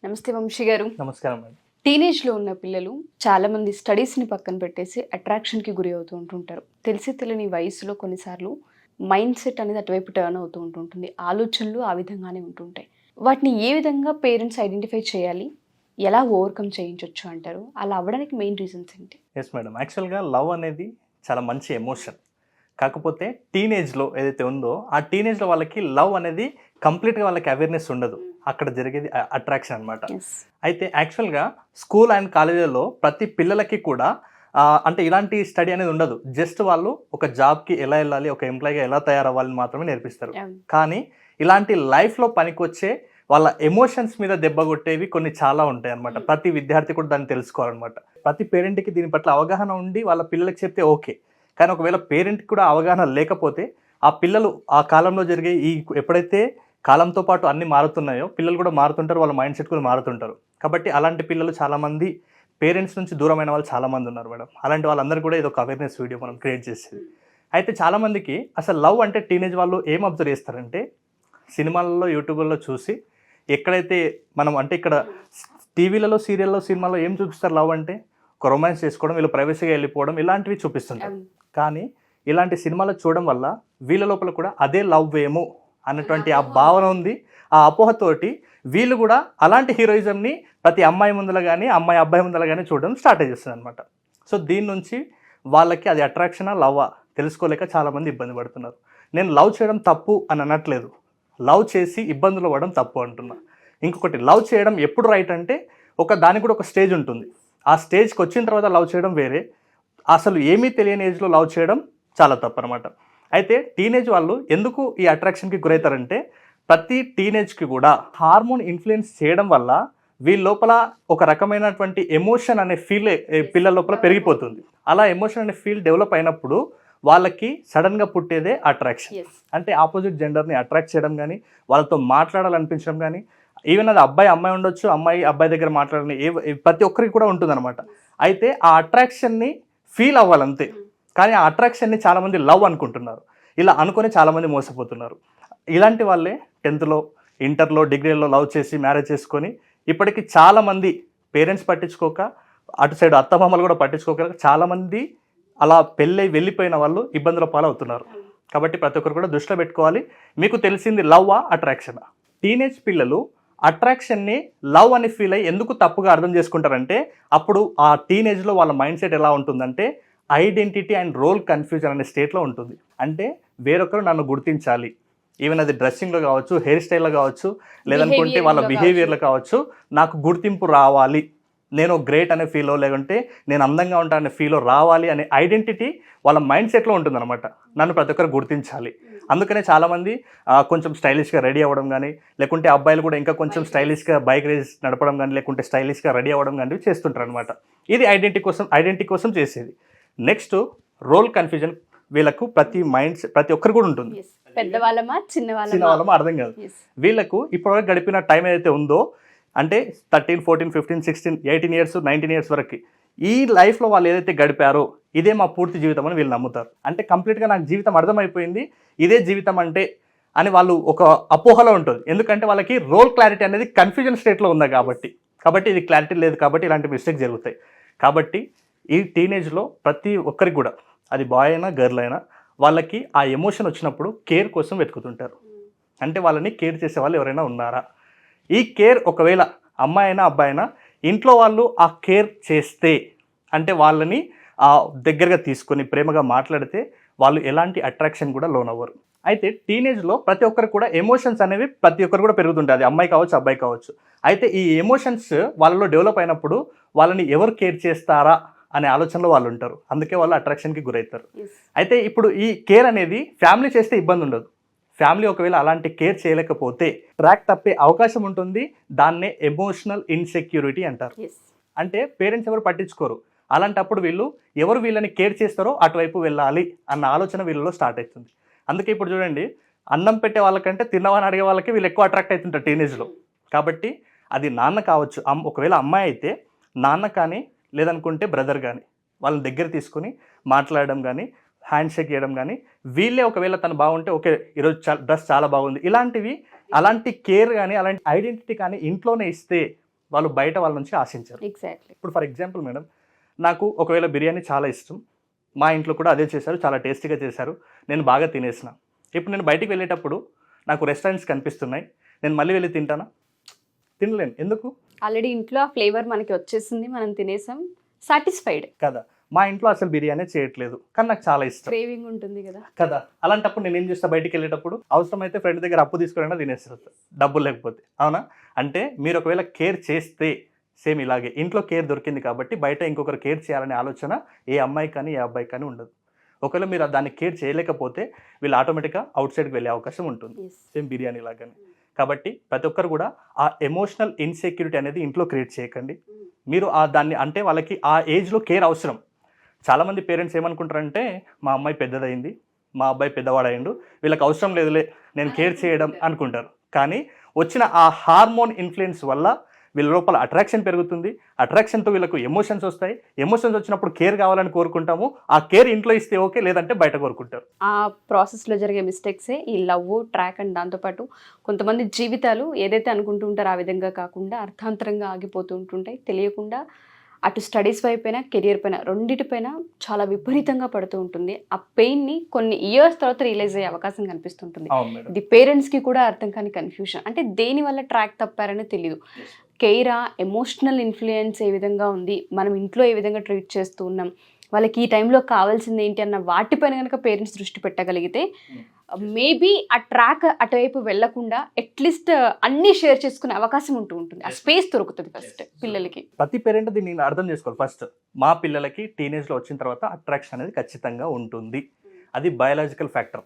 నమస్తే వంశీ గారు. నమస్కారం అండి. టీనేజ్‌లో ఉన్న పిల్లలు చాలామంది స్టడీస్‌ని పక్కన పెట్టేసి అట్రాక్షన్‌కి గురి అవుతూ ఉంటుంటారు. తెలిసి తెలియని వయసులో కొన్నిసార్లు మైండ్ సెట్ అనేది అటువైపు టర్న్ అవుతూ ఉంటుంటుంది. ఆలోచనలు ఆ విధంగానే ఉంటుంటాయి. వాటిని ఏ విధంగా పేరెంట్స్ ఐడెంటిఫై చేయాలి? ఎలా ఓవర్‌కమ్ చేయించొచ్చు అంటారు? అలా అవ్వడానికి మెయిన్ రీజన్స్ ఏంటి? Yes madam. యాక్చువల్‌గా లవ్ అనేది చాలా మంచి ఎమోషన్. కాకపోతే టీనేజ్‌లో ఏదైతే ఉందో, ఆ టీనేజ్‌లో వాళ్ళకి లవ్ అనేది కంప్లీట్‌గా వాళ్ళకి అవేర్‌నెస్ ఉండదు. అక్కడ జరిగేది అట్రాక్షన్ అనమాట. యెస్. అయితే యాక్చువల్‌గా స్కూల్ అండ్ కాలేజీలలో ప్రతి పిల్లలకి కూడా అంటే ఇలాంటి స్టడీ అనేది ఉండదు. జస్ట్ వాళ్ళు ఒక జాబ్‌కి ఎలా ఎళ్ళాలి, ఒక ఎంప్లాయీగా ఎలా తయారవ్వాలని మాత్రమే నేర్పిస్తారు. అవును. కానీ ఇలాంటి లైఫ్‌లో పనికొచ్చే వాళ్ళ ఎమోషన్స్ మీద దెబ్బ కొట్టేవి కొన్ని చాలా ఉంటాయన్నమాట. ప్రతి విద్యార్థి కూడా దాన్ని తెలుసుకోవాలన్నమాట. ప్రతి పేరెంట్‌కి దీని పట్ల అవగాహన ఉండి వాళ్ళ పిల్లలకి చెప్తే ఓకే. కానీ ఒకవేళ పేరెంట్‌కి కూడా అవగాహన లేకపోతే ఆ పిల్లలు ఆ కాలంలో జరిగే ఎప్పుడైతే కాలంతో పాటు అన్నీ మారుతున్నాయో పిల్లలు కూడా మారుతుంటారు. వాళ్ళ మైండ్ సెట్ కూడా మారుతుంటారు. కాబట్టి అలాంటి పిల్లలు చాలామంది పేరెంట్స్ నుంచి దూరమైన వాళ్ళు చాలామంది ఉన్నారు మేడం. అలాంటి వాళ్ళందరూ కూడా ఇదొక అవేర్‌నెస్ వీడియో మనం క్రియేట్ చేసేది. అయితే చాలామందికి అసలు లవ్ అంటే టీనేజ్ వాళ్ళు ఏం అబ్జర్వ్ చేస్తారంటే సినిమాలలో, యూట్యూబ్‌లలో చూసి ఎక్కడైతే మనం అంటే ఇక్కడ టీవీలలో, సీరియల్‌లో, సినిమాలో ఏం చూపిస్తారు లవ్ అంటే ఒక రొమాన్స్ చేసుకోవడం, వీళ్ళు ప్రైవసీగా వెళ్ళిపోవడం ఇలాంటివి చూపిస్తుంటారు. అవును. కానీ ఇలాంటి సినిమాలు చూడడం వల్ల వీళ్ళ లోపల కూడా అదే లవ్ ఏమో అన్నటువంటి ఆ భావన ఉంది. ఆ అపోహతోటి వీళ్ళు కూడా అలాంటి హీరోయిజంని ప్రతి అమ్మాయి ముందల గానీ, అమ్మాయి అబ్బాయి ముందల గానీ చూడడం స్టార్ట్ చేస్తుందనమాట. సో దీని నుంచి వాళ్ళకి అది అట్రాక్షనా, లవ్వా తెలుసుకోలేక చాలామంది ఇబ్బంది పడుతున్నారు. నేను లవ్ చేయడం తప్పు అని అనట్లేదు. లవ్ చేసి ఇబ్బందులు పడడం తప్పు అంటున్నా. ఇంకొకటి లవ్ చేయడం ఎప్పుడు రైట్ అంటే దానికి కూడా ఒక స్టేజ్ ఉంటుంది. ఆ స్టేజ్‌కి వచ్చిన తర్వాత లవ్ చేయడం వేరే. అసలు ఏమీ తెలియని ఏజ్‌లో లవ్ చేయడం చాలా తప్పనమాట. అయితే టీనేజ్ వాళ్ళు ఎందుకు ఈ అట్రాక్షన్‌కి గురవుతారంటే ప్రతి టీనేజ్‌కి కూడా హార్మోన్ ఇన్‌ఫ్లుయెన్స్ చేయడం వల్ల వీళ్ళ లోపల ఒక రకమైనటువంటి ఎమోషన్ అనే పిల్లల లోపల పెరిగిపోతుంది. అలా ఎమోషన్ అనే ఫీల్ డెవలప్ అయినప్పుడు వాళ్ళకి సడన్‌గా పుట్టేదే అట్రాక్షన్. యెస్. అంటే ఆపోజిట్ జెండర్‌ని అట్రాక్ట్ చేయడం గానీ, వాళ్ళతో మాట్లాడాలనిపించడం గానీ, ఈవెన్ అది అబ్బాయి, అమ్మాయి ఉండొచ్చు. అమ్మాయి, అబ్బాయి దగ్గర మాట్లాడాలని ప్రతి ఒక్కరికి కూడా ఉంటుందన్నమాట. అయితే ఆ అట్రాక్షన్‌ని ఫీల్ అవ్వాలంతే. కానీ ఆ అట్రాక్షన్‌ని చాలామంది లవ్ అనుకుంటున్నారు. ఇలా అనుకుని చాలామంది మోసపోతున్నారు. ఇలాంటి వాళ్ళే 10థ్‌లో, ఇంటర్‌లో, డిగ్రీలో లవ్ చేసి మ్యారేజ్ చేసుకొని ఇప్పటికి చాలామంది పేరెంట్స్ పట్టించుకోక, అటు సైడ్ అత్తమామలు కూడా పట్టించుకోక చాలామంది అలా పెళ్ళై వెళ్ళిపోయిన వాళ్ళు ఇబ్బందుల పాలవుతున్నారు. కాబట్టి ప్రతి ఒక్కరు కూడా దృష్టిలో పెట్టుకోవాలి. మీకు తెలిసింది లవ్వా, అట్రాక్షనా? టీనేజ్ పిల్లలు అట్రాక్షన్‌ని లవ్ అని ఫీల్ అయ్యి ఎందుకు తప్పుగా అర్థం చేసుకుంటారంటే అప్పుడు ఆ టీనేజ్‌లో వాళ్ళ మైండ్ సెట్ ఎలా ఉంటుందంటే ఐడెంటిటీ అండ్ రోల్ కన్ఫ్యూజన్ అనే స్టేట్లో ఉంటుంది. అంటే వేరొకరు నన్ను గుర్తించాలి. ఈవెన్ అది డ్రెస్సింగ్‌లో కావచ్చు, హెయిర్ స్టైల్‌లో కావచ్చు, లేదనుకుంటే వాళ్ళ బిహేవియర్‌లో కావచ్చు. నాకు గుర్తింపు రావాలి. నేను గ్రేట్ అనే ఫీలో, లేకుంటే నేను అందంగా ఉంటా అనే ఫీలో రావాలి అనే ఐడెంటిటీ వాళ్ళ మైండ్ సెట్‌లో ఉంటుందన్నమాట. నన్ను ప్రతి ఒక్కరు గుర్తించాలి. అందుకనే చాలామంది కొంచెం స్టైలిష్‌గా రెడీ అవ్వడం గానీ, లేకుంటే అబ్బాయిలు కూడా ఇంకా కొంచెం స్టైలిష్‌గా బైక్ రేస్ నడపడం గానీ, లేకుంటే స్టైలిష్‌గా రెడీ అవ్వడం గానీ చేస్తుంటారనమాట. ఇది ఐడెంటిటీ కోసం చేసేది. నెక్స్ట్ రోల్ కన్ఫ్యూజన్ వీళ్ళకు ప్రతి ఒక్కరు కూడా ఉంటుంది. యెస్. పెద్దవాళ్ళమా? చిన్నవాళ్ళమా? వాళ్ళమో అర్థం కాదు. యెస్. వీళ్ళకు ఇప్పటివరకు గడిపిన టైం ఏదైతే ఉందో అంటే 13, 14, 15, 16, 18 ఇయర్స్, 19 ఇయర్స్ వరకు ఈ లైఫ్‌లో వాళ్ళు ఏదైతే గడిపారో ఇదే మా పూర్తి జీవితం అని వీళ్ళు నమ్ముతారు. అంటే కంప్లీట్‌గా నాకు జీవితం అర్థమైపోయింది. ఇదే జీవితం అంటే అని వాళ్ళు ఒక అపోహలో ఉంటుంది. ఎందుకంటే వాళ్ళకి రోల్ క్లారిటీ అనేది కన్ఫ్యూజన్ స్టేట్‌లో ఉంది కాబట్టి ఇది క్లారిటీ లేదు కాబట్టి ఇలాంటి మిస్టేక్స్ జరుగుతాయి. కాబట్టి ఈ టీనేజ్‌లో ప్రతి ఒక్కరికి కూడా అది బాయ్ అయినా, గర్ల్ అయినా వాళ్ళకి ఆ ఎమోషన్ వచ్చినప్పుడు కేర్ కోసం వెతుకుతుంటారు. అంటే వాళ్ళని కేర్ చేసే వాళ్ళు ఎవరైనా ఉన్నారా? ఈ కేర్ ఒకవేళ అమ్మాయి అయినా, అబ్బాయి అయినా ఇంట్లో వాళ్ళు ఆ కేర్ చేస్తే అంటే వాళ్ళని దగ్గరగా తీసుకొని ప్రేమగా మాట్లాడితే వాళ్ళు ఎలాంటి అట్రాక్షన్ కూడా లోనవ్వరు. అయితే టీనేజ్‌లో ప్రతి ఒక్కరికి కూడా ఎమోషన్స్ అనేవి ప్రతి ఒక్కరు కూడా పెరుగుతుంటాయి. అది అమ్మాయి కావచ్చు, అబ్బాయి కావచ్చు. అయితే ఈ ఎమోషన్స్ వాళ్ళలో డెవలప్ అయినప్పుడు వాళ్ళని ఎవరు కేర్ చేస్తారా అనే ఆలోచనలో వాళ్ళు ఉంటారు. అందుకే వాళ్ళు అట్రాక్షన్‌కి గురవుతారు. యెస్. అయితే ఇప్పుడు ఈ కేర్ అనేది ఫ్యామిలీ చేస్తే ఇబ్బంది ఉండదు. ఫ్యామిలీ ఒకవేళ అలాంటి కేర్ చేయలేకపోతే ట్రాక్ తప్పే అవకాశం ఉంటుంది. దాన్నే ఎమోషనల్ ఇన్సెక్యూరిటీ అంటారు. యెస్. అంటే పేరెంట్స్ ఎవరు పట్టించుకోరు. అలాంటప్పుడు ఎవరు వీళ్ళని కేర్ చేస్తారో అటువైపు వెళ్ళాలి అన్న ఆలోచన వీళ్ళలో స్టార్ట్ అవుతుంది. అందుకే ఇప్పుడు చూడండి, అన్నం పెట్టే వాళ్ళకంటే తిన్నవని అడిగే వాళ్ళకి వీళ్ళు ఎక్కువ అట్రాక్ట్ అవుతుంటారు టీనేజ్‌లో. కాబట్టి అది నాన్న కావచ్చు, ఒకవేళ అమ్మాయి అయితే నాన్న కానీ, లేదనుకుంటే బ్రదర్ కానీ వాళ్ళని దగ్గర తీసుకొని మాట్లాడడం కానీ, హ్యాండ్ షేక్ చేయడం కానీ, వీళ్ళే ఒకవేళ తను బాగుంటే ఓకే ఈరోజు డ్రెస్ చాలా బాగుంది. అలాంటి కేర్ కానీ, అలాంటి ఐడెంటిటీ కానీ ఇంట్లోనే ఇస్తే వాళ్ళు బయట వాళ్ళ నుంచి ఆశించారు. ఎగ్జాక్ట్లీ. ఇప్పుడు ఫర్ ఎగ్జాంపుల్ మేడం, నాకు ఒకవేళ బిర్యానీ చాలా ఇష్టం, మా ఇంట్లో కూడా అదే చేశారు, చాలా టేస్టీగా చేశారు, నేను బాగా తినేసిన. ఇప్పుడు నేను బయటికి వెళ్ళేటప్పుడు నాకు రెస్టారెంట్స్ కనిపిస్తున్నాయి, నేను మళ్ళీ వెళ్ళి తింటానా? తినలేను. ఎందుకు? ఆల్రెడీ ఇంట్లో ఆ ఫ్లేవర్ మనకి వచ్చేసింది, మనం తినేసాం, సాటిస్ఫైడ్ కదా. మా ఇంట్లో అసలు బిర్యానీ చేయట్లేదు, కానీ నాకు చాలా ఇష్టం క్రేవింగ్ ఉంటుంది కదా. కదా. అలాంటప్పుడు నేను ఏం చేస్తా, బయటికి వెళ్ళేటప్పుడు అవసరమైతే ఫ్రెండ్ దగ్గర అప్పు తీసుకురైనా తినేస్తారు, డబ్బులు లేకపోతే. అవునా? అంటే మీరు ఒకవేళ కేర్ చేస్తే సేమ్ ఇలాగే ఇంట్లో కేర్ దొరికింది కాబట్టి బయట ఇంకొకరు కేర్ చేయాలనే ఆలోచన ఏ అమ్మాయి కానీ ఏ అబ్బాయి కానీ ఉండదు. ఒకవేళ మీరు దాన్ని కేర్ చేయలేకపోతే వీళ్ళు ఆటోమేటిక్గా అవుట్ సైడ్కి వెళ్ళే అవకాశం ఉంటుంది, సేమ్ బిర్యానీ లాగానే. కాబట్టి ప్రతి ఒక్కరు కూడా ఆ ఎమోషనల్ ఇన్సెక్యూరిటీ అనేది ఇంట్లో క్రియేట్ చేయకండి. మీరు దాన్ని అంటే వాళ్ళకి ఆ ఏజ్లో కేర్ అవసరం. చాలామంది పేరెంట్స్ ఏమనుకుంటారంటే మా అమ్మాయి పెద్దదైంది, మా అబ్బాయి పెద్దవాడైండు, వీళ్ళకి అవసరం లేదులే నేను కేర్ చేయడం అనుకుంటారు. కానీ వచ్చిన ఆ హార్మోన్ ఇన్ఫ్లుయెన్స్ వల్ల వీళ్ళ లోపల అట్రాక్షన్ పెరుగుతుంది, అట్రాక్షన్తో వీళ్ళకు ఎమోషన్స్ వస్తాయి, ఎమోషన్స్ వచ్చినప్పుడు కేర్ కావాలని కోరుకుంటాము, ఆ కేర్ ఇంట్లో ఇస్తే ఓకే, లేదంటే బయట కోరుకుంటారు. ఆ ప్రాసెస్లో జరిగే మిస్టేక్సే ఈ లవ్ ట్రాక్ అండ్ దాంతోపాటు కొంతమంది జీవితాలు ఏదైతే అనుకుంటూ ఉంటారో ఆ విధంగా కాకుండా అర్థాంతరంగా ఆగిపోతూ ఉంటుంటాయి. తెలియకుండా అటు స్టడీస్ వైపైన కెరియర్ పైన రెండింటిపైన చాలా విపరీతంగా పడుతూ ఉంటుంది. ఆ పెయిన్ని కొన్ని ఇయర్స్ తర్వాత రియలైజ్ అయ్యే అవకాశం కనిపిస్తుంటుంది. ఇది పేరెంట్స్కి కూడా అర్థం కాని కన్ఫ్యూజన్. అంటే దేని వల్ల ట్రాక్ తప్పారని తెలియదు. కేరా ఎమోషనల్ ఇన్ఫ్లుయెన్స్ ఏ విధంగా ఉంది, మనం ఇంట్లో ఏ విధంగా ట్రీట్ చేస్తూ ఉన్నాం, వాళ్ళకి ఈ టైంలో కావాల్సింది ఏంటి అన్న వాటిపైన కనుక పేరెంట్స్ దృష్టి పెట్టగలిగితే మేబీ ఆ ట్రాక్ అటువైపు వెళ్లకుండా అట్లీస్ట్ అన్ని షేర్ చేసుకునే అవకాశం ఉంటుంది. ఆ స్పేస్ దొరుకుతుంది ఫస్ట్ పిల్లలకి. ప్రతి పేరెంట్ దీన్ని అర్థం చేసుకోవాలి. ఫస్ట్ మా పిల్లలకి టీనేజ్లో వచ్చిన తర్వాత అట్రాక్షన్ అనేది ఖచ్చితంగా ఉంటుంది, అది బయాలజికల్ ఫ్యాక్టర్,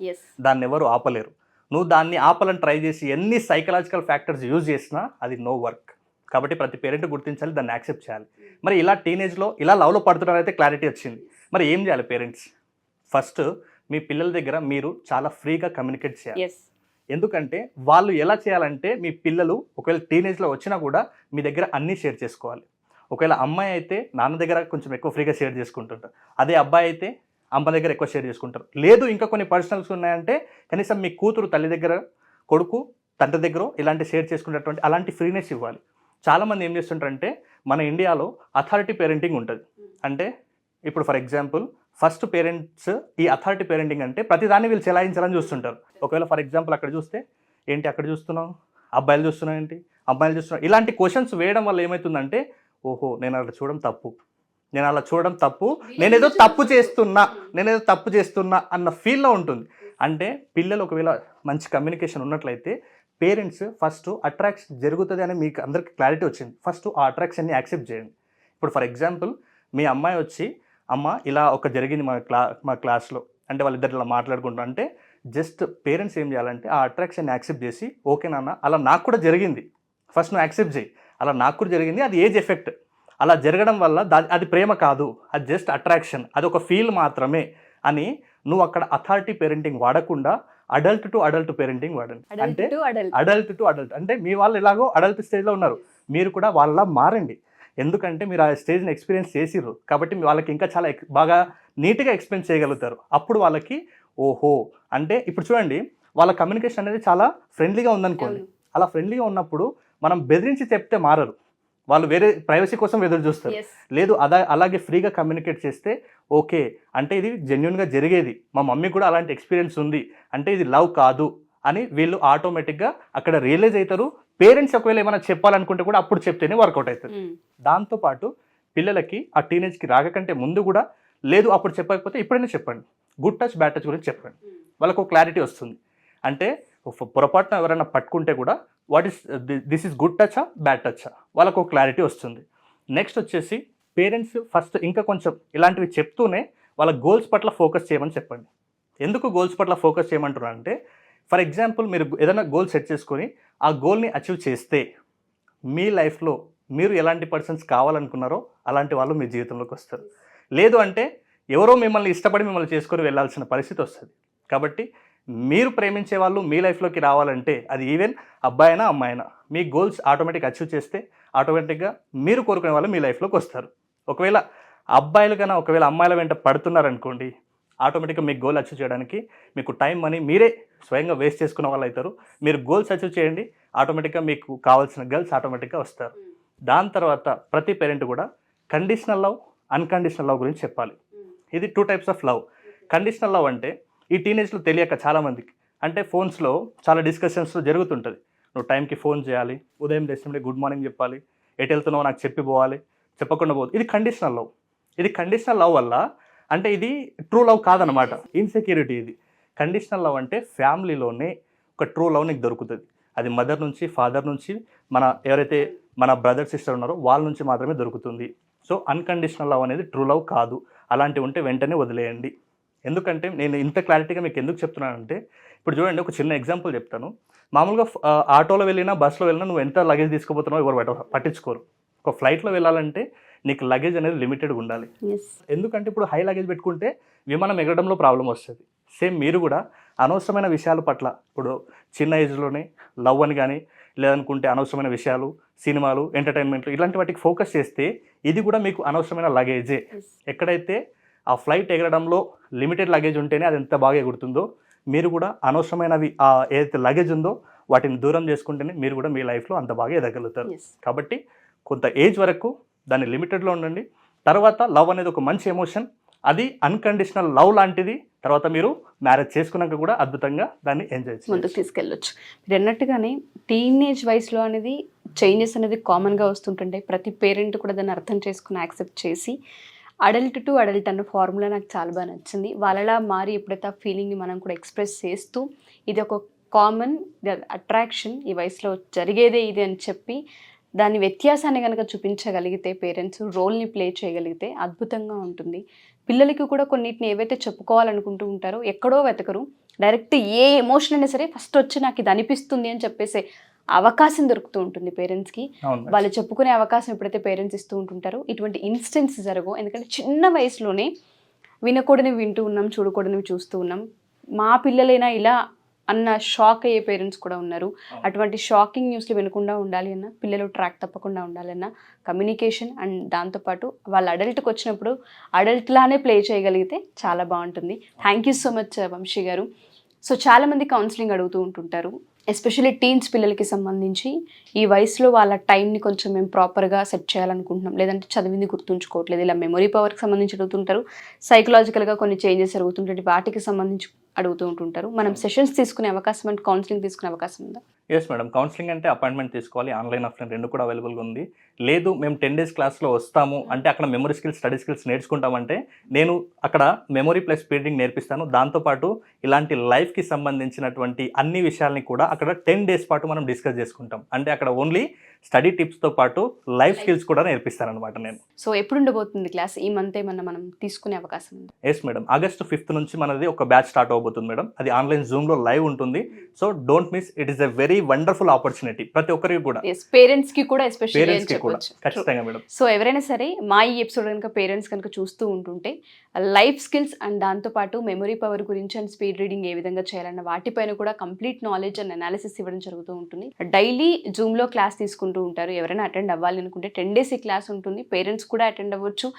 దాన్ని ఎవరు ఆపలేరు. నువ్వు దాన్ని ఆపాలని ట్రై చేసి ఎన్ని సైకలాజికల్ ఫ్యాక్టర్స్ యూజ్ చేసినా అది నో వర్క్. కాబట్టి ప్రతి పేరెంట్ గుర్తించాలి, దాన్ని యాక్సెప్ట్ చేయాలి. మరి ఇలా టీనేజ్లో ఇలా లవ్లో పడుతున్నారైతే క్లారిటీ వచ్చింది, మరి ఏం చేయాలి పేరెంట్స్? ఫస్ట్ మీ పిల్లల దగ్గర మీరు చాలా ఫ్రీగా కమ్యూనికేట్ చేయాలి. ఎందుకంటే వాళ్ళు ఎలా చేయాలంటే, మీ పిల్లలు ఒకవేళ టీనేజ్లో వచ్చినా కూడా మీ దగ్గర అన్నీ షేర్ చేసుకోవాలి. ఒకవేళ అమ్మాయి అయితే నాన్న దగ్గర కొంచెం ఎక్కువ ఫ్రీగా షేర్ చేసుకుంటుంటారు, అదే అబ్బాయి అయితే అమ్మ దగ్గర ఎక్కువ షేర్ చేసుకుంటారు. లేదు ఇంకా కొన్ని పర్సనల్స్ ఉన్నాయంటే కనీసం మీ కూతురు తల్లి దగ్గర, కొడుకు తండ్రి దగ్గర ఇలాంటి షేర్ చేసుకునేటువంటి అలాంటి ఫ్రీనెస్ ఇవ్వాలి. చాలామంది ఏం చేస్తుంటారంటే మన ఇండియాలో అథారిటీ పేరెంటింగ్ ఉంటుంది. అంటే ఇప్పుడు ఫర్ ఎగ్జాంపుల్ ఫస్ట్ పేరెంట్స్ ఈ అథారిటీ పేరెంటింగ్ అంటే ప్రతిదాన్ని వీళ్ళు చెలాయించాలని చూస్తుంటారు. ఒకవేళ ఫర్ ఎగ్జాంపుల్ అక్కడ చూస్తే ఏంటి అక్కడ చూస్తున్నావు, అబ్బాయిలు చూస్తున్నావు ఏంటి, అమ్మాయిలు చూస్తున్నావు, ఇలాంటి క్వశ్చన్స్ వేయడం వల్ల ఏమవుతుందంటే ఓహో నేను అలా చూడడం తప్పు, నేను అలా చూడడం తప్పు, నేనేదో తప్పు చేస్తున్నా అన్న ఫీల్లో ఉంటుంది. అంటే పిల్లలు ఒకవేళ మంచి కమ్యూనికేషన్ ఉన్నట్లయితే పేరెంట్స్ ఫస్ట్ అట్రాక్షన్ జరుగుతుంది అని మీకు అందరికి క్లారిటీ వచ్చింది, ఫస్ట్ ఆ అట్రాక్షన్ని యాక్సెప్ట్ చేయండి. ఇప్పుడు ఫర్ ఎగ్జాంపుల్ మీ అమ్మాయి వచ్చి అమ్మ ఇలా ఒక జరిగింది మా క్లాస్లో అంటే వాళ్ళిద్దరు ఇలా మాట్లాడుకుంటారు అంటే జస్ట్ పేరెంట్స్ ఏం చేయాలంటే ఆ అట్రాక్షన్ యాక్సెప్ట్ చేసి ఓకే నాన్న అలా నాకు కూడా జరిగింది, ఫస్ట్ నువ్వు యాక్సెప్ట్ చేయి, అలా నాకు కూడా జరిగింది, అది ఏజ్ ఎఫెక్ట్, అలా జరగడం వల్ల అది ప్రేమ కాదు, అది జస్ట్ అట్రాక్షన్, అది ఒక ఫీల్ మాత్రమే అని నువ్వు అక్కడ అథారిటీ పేరెంటింగ్ వాడకుండా అడల్ట్ టు అడల్ట్ పేరెంటింగ్ వాడండి. అంటే అడల్ట్ టు అడల్ట్ అంటే మీ వాళ్ళు ఎలాగో అడల్ట్ స్టేజ్లో ఉన్నారు, మీరు కూడా వాళ్ళ మారండి. ఎందుకంటే మీరు ఆ స్టేజ్ని ఎక్స్పీరియన్స్ చేసిర్రు కాబట్టి వాళ్ళకి ఇంకా చాలా బాగా నీట్గా ఎక్స్ప్లెయిన్ చేయగలుగుతారు. అప్పుడు వాళ్ళకి ఓహో అంటే ఇప్పుడు చూడండి వాళ్ళ కమ్యూనికేషన్ అనేది చాలా ఫ్రెండ్లీగా ఉందనుకోండి, అలా ఫ్రెండ్లీగా ఉన్నప్పుడు మనం బెదిరించి చెప్తే మారరు, వాళ్ళు వేరే ప్రైవసీ కోసం ఎదురు చూస్తారు. లేదు అలాగే ఫ్రీగా కమ్యూనికేట్ చేస్తే ఓకే అంటే ఇది జెన్యున్గా జరిగేది, మా మమ్మీ కూడా అలాంటి ఎక్స్పీరియన్స్ ఉంది అంటే ఇది లవ్ కాదు అని వీళ్ళు ఆటోమేటిక్గా అక్కడ రియలైజ్ అవుతారు. పేరెంట్స్ ఒకవేళ ఏమైనా చెప్పాలనుకుంటే కూడా అప్పుడు చెప్తేనే వర్కౌట్ అవుతుంది. దాంతోపాటు పిల్లలకి ఆ టీనేజ్కి రాకంటే ముందు కూడా లేదు అప్పుడు చెప్పకపోతే ఇప్పుడైనా చెప్పండి, గుడ్ టచ్ బ్యాడ్ టచ్ గురించి చెప్పండి, వాళ్ళకు ఒక క్లారిటీ వస్తుంది. అంటే పొరపాటున ఎవరైనా పట్టుకుంటే కూడా what is this is good టచా బ్యాడ్ టచా వాళ్ళకు ఒక క్లారిటీ వస్తుంది. నెక్స్ట్ వచ్చేసి పేరెంట్స్ ఫస్ట్ ఇంకా కొంచెం ఇలాంటివి చెప్తూనే వాళ్ళ గోల్స్ పట్ల ఫోకస్ చేయమని చెప్పండి. ఎందుకు గోల్స్ పట్ల ఫోకస్ చేయమంటున్నారు అంటే ఫర్ ఎగ్జాంపుల్ మీరు ఏదైనా గోల్ సెట్ చేసుకొని ఆ గోల్ని అచీవ్ చేస్తే మీ లైఫ్లో మీరు ఎలాంటి పర్సన్స్ కావాలనుకున్నారో అలాంటి వాళ్ళు మీ జీవితంలోకి వస్తారు. లేదు అంటే ఎవరో మిమ్మల్ని ఇష్టపడి మిమ్మల్ని చేసుకొని వెళ్ళాల్సిన పరిస్థితి వస్తుంది. కాబట్టి మీరు ప్రేమించే వాళ్ళు మీ లైఫ్లోకి రావాలంటే అది ఈవెన్ అబ్బాయి అయినా అమ్మాయి అయినా మీ గోల్స్ ఆటోమేటిక్గా అచీవ్ చేస్తే ఆటోమేటిక్గా మీరు కోరుకునే వాళ్ళు మీ లైఫ్లోకి వస్తారు. ఒకవేళ అబ్బాయిలు కన్నా ఒకవేళ అమ్మాయిల వెంట పడుతున్నారనుకోండి ఆటోమేటిక్గా మీకు గోల్ అచీవ్ చేయడానికి మీకు టైం మనీ మీరే స్వయంగా వేస్ట్ చేసుకున్న వాళ్ళు అవుతారు. మీరు గోల్స్ అచీవ్ చేయండి, ఆటోమేటిక్గా మీకు కావాల్సిన గర్ల్స్ ఆటోమేటిక్గా వస్తారు. దాని తర్వాత ప్రతి పేరెంట్ కూడా కండిషనల్ లవ్, అన్కండిషనల్ లవ్ గురించి చెప్పాలి. ఇది 2 types of love. Conditional love అంటే ఈ టీనేజ్లో తెలియక చాలామందికి అంటే ఫోన్స్లో చాలా డిస్కషన్స్ జరుగుతుంటుంది. నువ్వు టైంకి ఫోన్ చేయాలి, ఉదయం లేచినప్పుడే గుడ్ మార్నింగ్ చెప్పాలి, ఎటు వెళ్తున్నావో నాకు చెప్పి పోవాలి, చెప్పకుండా పోదు. ఇది కండిషనల్ లవ్. ఇది కండిషనల్ లవ్ వల్ల అంటే ఇది ట్రూ లవ్ కాదనమాట, ఇన్సెక్యూరిటీ. ఇది కండిషనల్ లవ్ అంటే ఫ్యామిలీలోనే ఒక ట్రూ లవ్ నీకు దొరుకుతుంది. అది మదర్ నుంచి, ఫాదర్ నుంచి, ఎవరైతే మన బ్రదర్ సిస్టర్ ఉన్నారో వాళ్ళ నుంచి మాత్రమే దొరుకుతుంది. సో అన్కండిషనల్ లవ్ అనేది ట్రూ లవ్ కాదు. అలాంటివి ఉంటే వెంటనే వదిలేయండి. ఎందుకంటే నేను ఇంత క్లారిటీగా మీకు ఎందుకు చెప్తున్నానంటే, ఇప్పుడు చూడండి, ఒక చిన్న ఎగ్జాంపుల్ చెప్తాను. మామూలుగా ఆటోలో వెళ్ళినా, బస్సులో వెళ్ళినా నువ్వు ఎంత లగేజ్ తీసుకుపోతున్నావు ఎవరు పట్టించుకోరు. ఒక ఫ్లైట్లో వెళ్ళాలంటే నీకు లగేజ్ అనేది లిమిటెడ్గా ఉండాలి. ఎందుకంటే ఇప్పుడు హై లగేజ్ పెట్టుకుంటే విమానం ఎగరడంలో ప్రాబ్లం వస్తుంది. సేమ్ మీరు కూడా అనవసరమైన విషయాల పట్ల, ఇప్పుడు చిన్న ఏజ్లోనే లవ్ అని కానీ లేదనుకుంటే అనవసరమైన విషయాలు, సినిమాలు, ఎంటర్టైన్మెంట్లు ఇలాంటి వాటికి ఫోకస్ చేస్తే ఇది కూడా మీకు అనవసరమైన లగేజే. ఎక్కడైతే ఆ ఫ్లైట్ ఎగరడంలో లిమిటెడ్ లగేజ్ ఉంటేనే అది ఎంత బాగా ఎగురుతుందో, మీరు కూడా అనవసరమైనవి ఏదైతే లగేజ్ ఉందో వాటిని దూరం చేసుకుంటేనే మీరు కూడా మీ లైఫ్లో అంత బాగా ఎదగలుగుతారు. కాబట్టి కొంత ఏజ్ వరకు దాన్ని లిమిటెడ్లో ఉండండి. తర్వాత లవ్ అనేది ఒక మంచి ఎమోషన్, అది అన్కండిషనల్ లవ్ లాంటిది. తర్వాత మీరు మ్యారేజ్ చేసుకున్నాక కూడా అద్భుతంగా దాన్ని ఎంజాయ్ చేసి ముందుకు తీసుకెళ్ళొచ్చు. మీరు అన్నట్టుగానే టీనేజ్ వయసులో అనేది చేంజెస్ అనేది కామన్గా వస్తుంటుంటాయి. ప్రతి పేరెంట్ కూడా దాన్ని అర్థం చేసుకుని యాక్సెప్ట్ చేసి అడల్ట్ టు అడల్ట్ అన్న ఫార్ములా నాకు చాలా బాగా నచ్చింది. వాళ్ళలా మారి ఎప్పుడైతే ఆ ఫీలింగ్ని మనం కూడా ఎక్స్ప్రెస్ చేస్తూ ఇది ఒక కామన్ అట్రాక్షన్, ఈ వయసులో జరిగేదే ఇది అని చెప్పి దాని వ్యత్యాసాన్ని కనుక చూపించగలిగితే, పేరెంట్స్ రోల్ని ప్లే చేయగలిగితే అద్భుతంగా ఉంటుంది. పిల్లలకి కూడా కొన్నిటిని ఏవైతే చెప్పుకోవాలనుకుంటూ ఉంటారో ఎక్కడో వెతకరు, డైరెక్ట్ ఏ ఎమోషన్ అయినా సరే ఫస్ట్ వచ్చి నాకు ఇది అనిపిస్తుంది అని చెప్పేసే అవకాశం దొరుకుతూ ఉంటుంది పేరెంట్స్కి. వాళ్ళు చెప్పుకునే అవకాశం ఎప్పుడైతే పేరెంట్స్ ఇస్తూ ఉంటుంటారో ఇటువంటి ఇన్స్టెన్స్ జరగవు. ఎందుకంటే చిన్న వయసులోనే వినకూడనివి వింటూ ఉన్నాం, చూడకూడనివి చూస్తూ ఉన్నాం. మా పిల్లలైనా ఇలా అన్న షాక్ అయ్యే పేరెంట్స్ కూడా ఉన్నారు. అటువంటి షాకింగ్ న్యూస్లు వినకుండా ఉండాలి అన్న, పిల్లలు ట్రాక్ తప్పకుండా ఉండాలన్న కమ్యూనికేషన్ అండ్ దాంతోపాటు వాళ్ళు అడల్ట్కి వచ్చినప్పుడు అడల్ట్లానే ప్లే చేయగలిగితే చాలా బాగుంటుంది. Thank you so much Vamshi గారు. సో చాలామంది కౌన్సిలింగ్ అడుగుతూ ఉంటుంటారు, ఎస్పెషల్లీ టీన్స్ పిల్లలకి సంబంధించి ఈ వయసులో వాళ్ళ టైంని కొంచెం మేము ప్రాపర్గా సెట్ చేయాలనుకుంటున్నాం, లేదంటే చదివింది గుర్తుంచుకోవట్లేదు, ఇలా మెమొరీ పవర్కి సంబంధించి అడుగుతుంటారు, సైకలాజికల్గా కొన్ని చేంజెస్ జరుగుతుంటాయి, వాటికి సంబంధించి అడుగుతూ ఉంటుంటారు. మనం సెషన్స్ తీసుకునే అవకాశం అంటే కౌన్సిలింగ్ తీసుకునే అవకాశం ఉందా? ఎస్ మేడం, కౌన్సిలింగ్ అంటే అపాయింట్మెంట్ తీసుకోవాలి. ఆన్లైన్, ఆఫ్లైన్ రెండు కూడా అవైలబుల్గా ఉంది. లేదు మేము 10 days క్లాస్లో వస్తాము అంటే అక్కడ మెమరీ స్కిల్స్, స్టడీ స్కిల్స్ నేర్చుకుంటామంటే నేను అక్కడ మెమరీ ప్లస్ స్పీడింగ్ నేర్పిస్తాను. దాంతోపాటు ఇలాంటి లైఫ్కి సంబంధించినటువంటి అన్ని విషయాల్ని కూడా అక్కడ 10 days పాటు మనం డిస్కస్ చేసుకుంటాం. అంటే అక్కడ ఓన్లీ స్టడీ టిప్స్తో పాటు లైఫ్ స్కిల్స్ కూడా నేర్పిస్తాను అనమాట నేను. సో ఎప్పుడు ఉండబోతుంది క్లాస్? ఈ మంత్ ఏమన్నా మనం తీసుకునే అవకాశం ఉంది? ఎస్ మేడం, August 5th నుంచి మనది ఒక బ్యాచ్ స్టార్ట్ అవబోతుంది మేడం. అది ఆన్లైన్ జూమ్లో లైవ్ ఉంటుంది. So don't miss, it is a very wonderful opportunity ప్రతి ఒక్కరికి కూడా, పేరెంట్స్ కి కూడా ఎస్పెషల్లీ పేరెంట్స్ కి కూడా ఖచ్చితంగా మేడం. సో ఎవరైనా సరే మా ఈ ఎపిసోడ్ కనుక పేరెంట్స్ కనుక చూస్తూ ఉంటుంటే లైఫ్ స్కిల్స్ అండ్ దాంతోపాటు మెమరీ పవర్ గురించి అండ్ స్పీడ్ రీడింగ్ ఏ విధంగా చేయాలన్న వాటిపైన కూడా కంప్లీట్ నాలెడ్జ్ అండ్ అనాలిసిస్ ఇవ్వడం జరుగుతూ ఉంటుంది. డైలీ జూమ్లో క్లాస్ తీసుకుంటూ ఉంటారు. ఎవరైనా అటెండ్ అవ్వాలి అనుకుంటే 10 days ఈ క్లాస్ ఉంటుంది. పేరెంట్స్ కూడా అటెండ్ అవ్వచ్చు.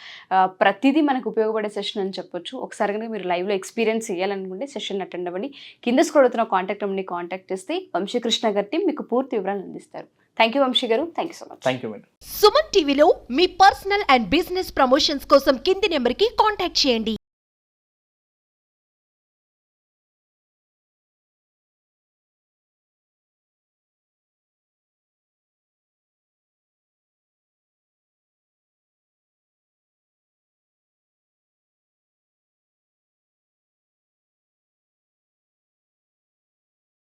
ప్రతిదీ మనకు ఉపయోగపడే సెషన్ అని చెప్పొచ్చు. ఒకసారి కనుక మీరు లైవ్లో ఎక్స్పీరియన్స్ చేయాలనుకుంటే సెషన్ అటెండ్ అవ్వండి. కింద స్క్రోల్ అవుతున్న కాంటాక్ట్ నెంబర్ని కాంటాక్ట్ చేస్తే వంశీకృష్ణ గారి టీం మీకు పూర్తి వివరాలు అందిస్తారు. థ్యాంక్ యూ వంశీ గారు, thank you so much. Thank you madam. Suman టీవీలో మీ పర్సనల్ అండ్ బిజినెస్ ప్రమోషన్స్ కోసం కింది నెంబర్కి కాంటాక్ట్ చేయండి.